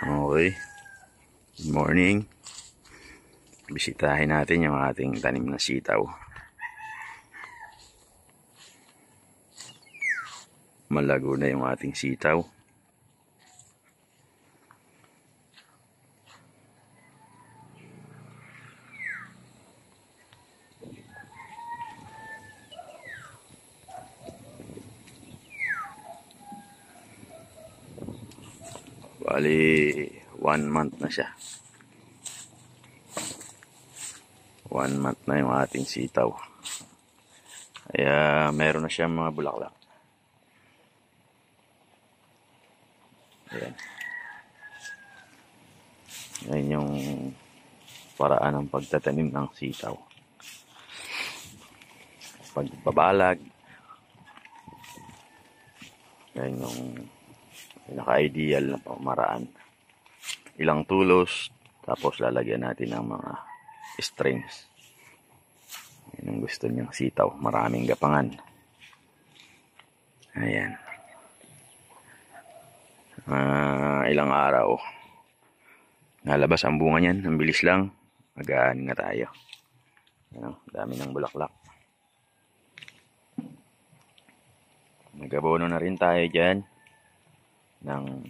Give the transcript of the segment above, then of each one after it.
Okay, good morning. Bisitahin natin yung ating tanim na sitaw. Malago na yung ating sitaw. Bali, 1 month na siya. 1 month na yung ating sitaw. Kaya meron na siya mga bulaklak. Ayan. Ayan yung paraan ng pagtatanim ng sitaw. Pagbabalag. Ayan yung pinaka-ideal na pamaraan. Ilang tulos, tapos lalagyan natin ng mga strings. Yan ang gusto niyang sitaw. Maraming gapangan. Ayan. Ilang araw. Nalabas ang bunga niyan. Ang bilis lang. Mag-aani na tayo. Ayan, dami ng bulaklak. Nag-abono na rin tayo dyan ng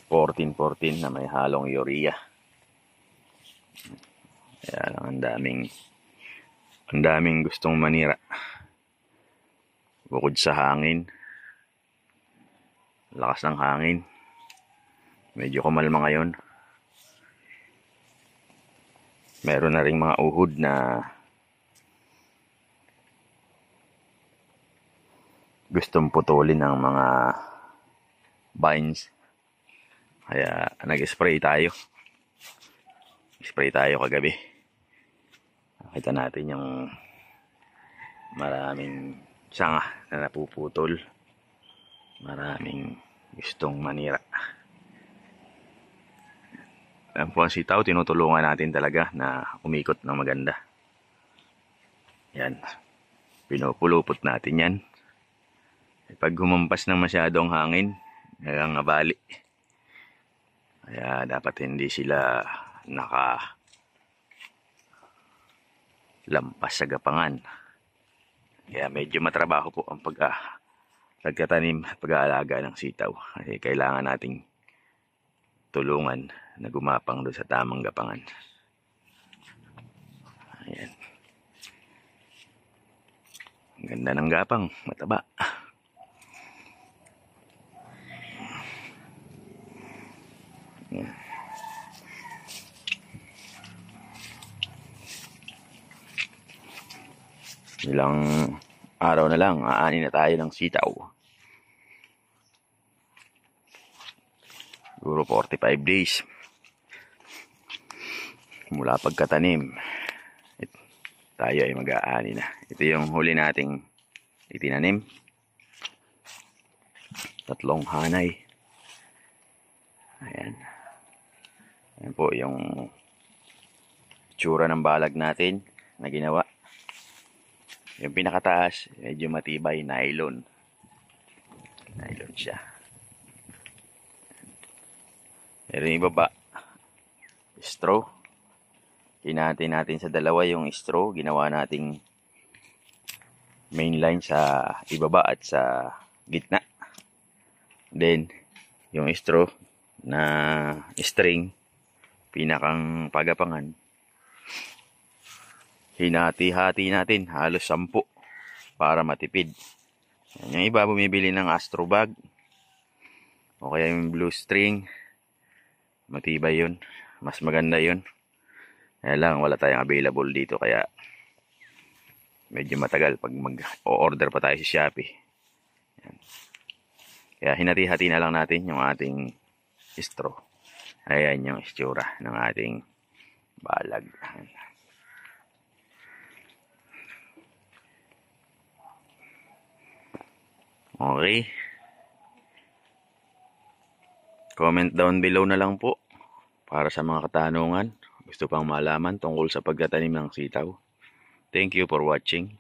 14-14 na may halong urea. Kaya lang ang daming gustong manira. Bukod sa hangin, lakas ng hangin, medyo kumalma ngayon. Meron na ring mga uhod na gustong putulin ng mga vines. Kaya nag-spray tayo. Spray tayo kagabi. Nakita natin yung maraming sanga na napuputol. Maraming gustong manira. Ang po ang sitaw, tinutulungan natin talaga na umikot ng maganda. Yan. Pinupulupot natin yan. Pag humampas ng masyadong hangin, hanggang abali. Kaya dapat hindi sila lampas sa gapangan. Kaya medyo matrabaho po ang pagtatanim at pag-aalaga ng sitaw. Kasi kailangan nating tulungan na gumapang doon sa tamang gapangan. Ayan. Ang ganda ng gapang, mataba. Ilang araw na lang, aani na tayo ng sitaw. Siguro 45 days. Mula pagkatanim, tayo ay mag-aani na. Ito yung huli nating itinanim. 3 hanay. Ayan. Ayan po yung tsura ng balag natin na ginawa. Yung pinakataas, medyo matibay, nylon. Nylon siya. Pero yung ibaba, straw. Hinati natin sa dalawa yung straw. Ginawa nating main line sa ibaba at sa gitna. Then, yung straw na string, pinakang pagapangan, hinati-hati natin, halos 10 para matipid. Yung iba bumibili ng astro bag o kaya yung blue string, matibay yun, mas maganda yun. Kaya lang wala tayong available dito, kaya medyo matagal pag mag-order pa tayo sa Shopee. Yan. Kaya hinati-hati na lang natin yung ating straw. Ayan yung itsura ng ating balag. Okay. Comment down below na lang po para sa mga katanungan. Gusto pang malaman tungkol sa pagtatanim ng sitaw. Thank you for watching.